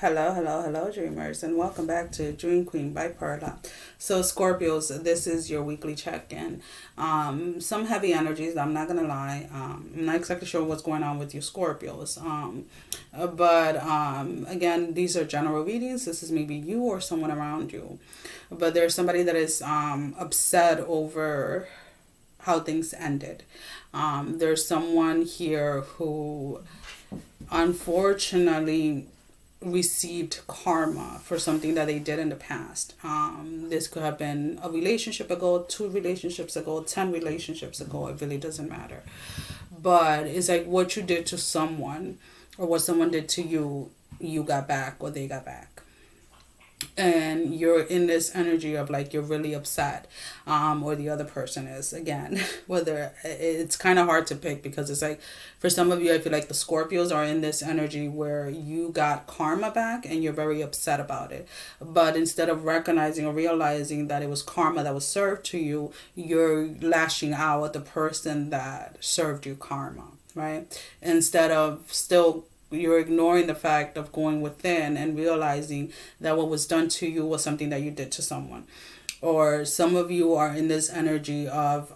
Hello, dreamers, and welcome back to Dream Queen by Perla. So, Scorpios, this is your weekly check-in. Some heavy energies, I'm not gonna lie. I'm not exactly sure what's going on with you, Scorpios. But again, these are general readings. This is maybe you or someone around you. But there's somebody that is upset over how things ended. There's someone here who unfortunately received karma for something that they did in the past. This could have been a relationship ago, 2 relationships ago, 10 relationships ago. It really doesn't matter. But it's like what you did to someone or what someone did to you, you got back or they got back. And you're in this energy of like you're really upset, or the other person is again. Whether it's kind of hard to pick because it's like for some of you I feel like the Scorpios are in this energy where you got karma back and you're very upset about it, but instead of recognizing or realizing that it was karma that was served to you, you're lashing out at the person that served you karma, right? Instead of still you're ignoring the fact of going within and realizing that what was done to you was something that you did to someone. Or some of you are in this energy of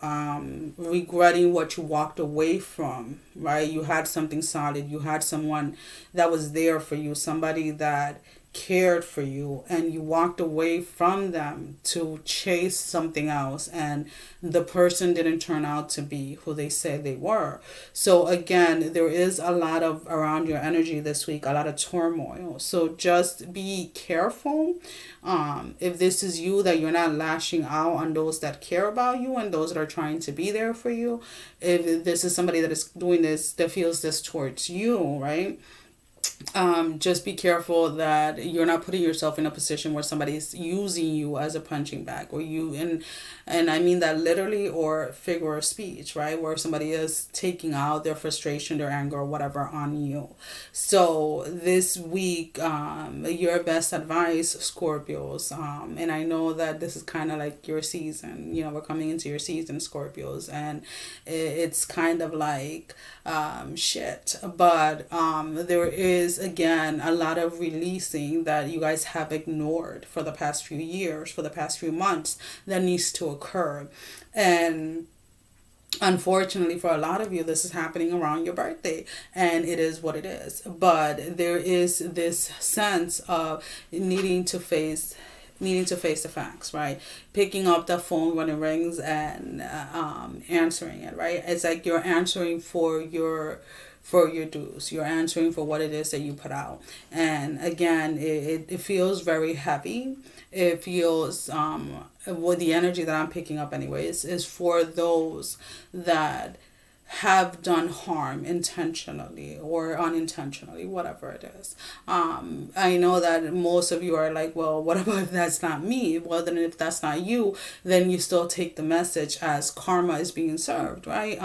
regretting what you walked away from, right? You had something solid. You had someone that was there for you, somebody that cared for you, and you walked away from them to chase something else, and the person didn't turn out to be who they said they were. So again, there is a lot of around your energy this week, a lot of turmoil. So just be careful. If this is you, that you're not lashing out on those that care about you and those that are trying to be there for you. If this is somebody that is doing this, that feels this towards you, right? Just be careful that you're not putting yourself in a position where somebody's using you as a punching bag, or you and I mean that literally or figure of speech, right? Where somebody is taking out their frustration, their anger, or whatever on you. So this week, your best advice, Scorpios, and I know that this is kind of like your season. You know, we're coming into your season, Scorpios, and it's kind of like shit. But there is again a lot of releasing that you guys have ignored for the past few years, for the past few months, that needs to occur. And unfortunately for a lot of you, this is happening around your birthday, and it is what it is. But there is this sense of needing to face the facts, right? Picking up the phone when it rings and answering it, right? It's like you're answering for your dues. You're answering for what it is that you put out. And again, it feels very heavy. It feels with the energy that I'm picking up anyways is for those that have done harm intentionally or unintentionally, whatever it is. I know that most of you are like, well, what about if that's not me? Well, then if that's not you, then you still take the message as karma is being served, right?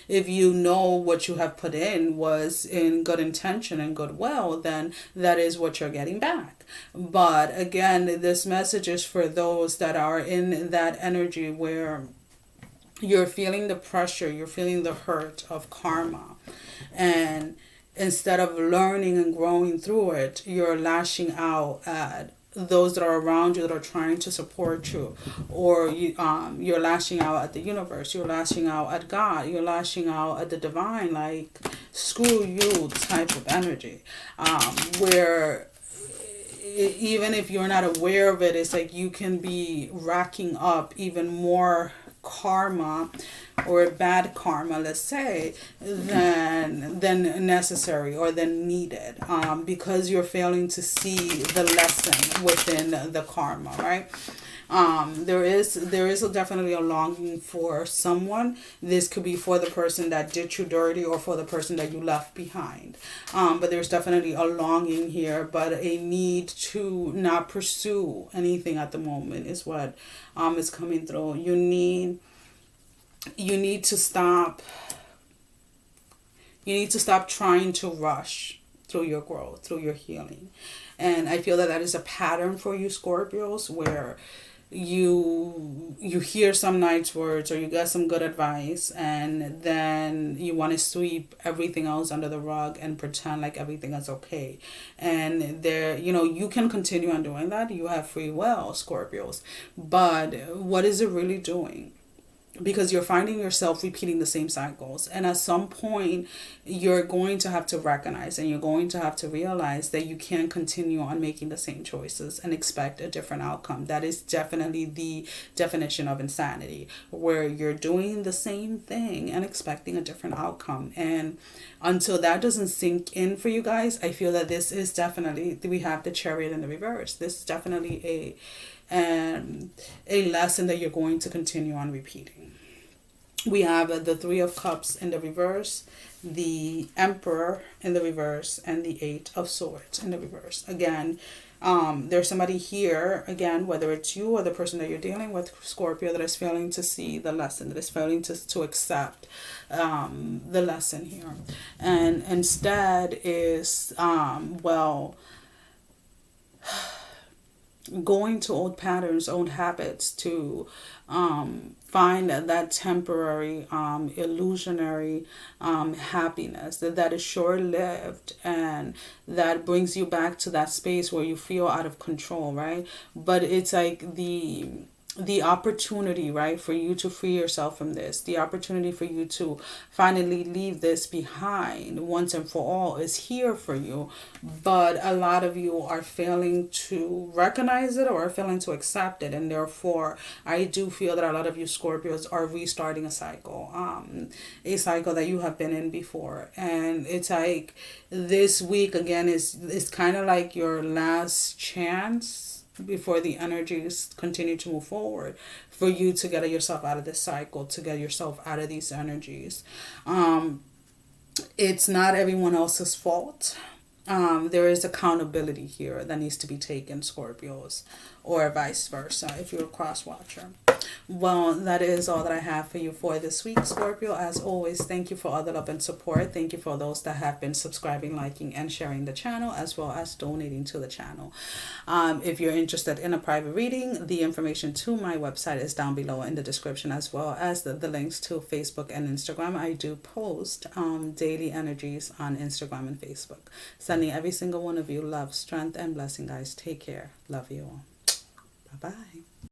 If you know what you have put in was in good intention and goodwill, then that is what you're getting back. But again, this message is for those that are in that energy where you're feeling the pressure, you're feeling the hurt of karma. And instead of learning and growing through it, you're lashing out at those that are around you that are trying to support you. Or you're lashing out at the universe, you're lashing out at God, you're lashing out at the divine, like screw you type of energy. Where even if you're not aware of it, it's like you can be racking up even more karma or bad karma, let's say, than necessary or than needed, because you're failing to see the lesson within the karma, right? There is definitely a longing for someone. This could be for the person that did you dirty or for the person that you left behind. But there's definitely a longing here, but a need to not pursue anything at the moment is what is coming through. You need to stop. You need to stop trying to rush through your growth, through your healing. And I feel that is a pattern for you, Scorpios, where you hear some nice words or you get some good advice, and then you want to sweep everything else under the rug and pretend like everything is okay. And there, you can continue on doing that. You have free will, Scorpios. But what is it really doing? Because you're finding yourself repeating the same cycles, and at some point you're going to have to recognize and you're going to have to realize that you can't continue on making the same choices and expect a different outcome. That is definitely the definition of insanity, where you're doing the same thing and expecting a different outcome. And until that doesn't sink in for you guys, I feel that this is definitely, we have the Chariot in the reverse. This is definitely a lesson that you're going to continue on repeating. We have the Three of Cups in the reverse, the Emperor in the reverse, and the Eight of Swords in the reverse. Again, there's somebody here, again, whether it's you or the person that you're dealing with, Scorpio, that is failing to see the lesson, that is failing to accept the lesson here. And instead is, going to old patterns, old habits to find that temporary, illusionary happiness that is short-lived, and that brings you back to that space where you feel out of control, right? But it's like the opportunity, right, for you to free yourself from this, the opportunity for you to finally leave this behind once and for all is here for you. But a lot of you are failing to recognize it or are failing to accept it. And therefore, I do feel that a lot of you Scorpios are restarting a cycle that you have been in before. And it's like this week, again, is kind of like your last chance before the energies continue to move forward, for you to get yourself out of this cycle, to get yourself out of these energies. It's not everyone else's fault. There is accountability here that needs to be taken, Scorpios, or vice versa if you're a cross watcher. Well, that is all that I have for you for this week, Scorpio. As always, thank you for all the love and support. Thank you for those that have been subscribing, liking, and sharing the channel, as well as donating to the channel. If you're interested in a private reading, the information to my website is down below in the description, as well as the links to Facebook and Instagram. I do post daily energies on Instagram and Facebook. Sending every single one of you love, strength, and blessing, guys. Take care. Love you all. Bye-bye.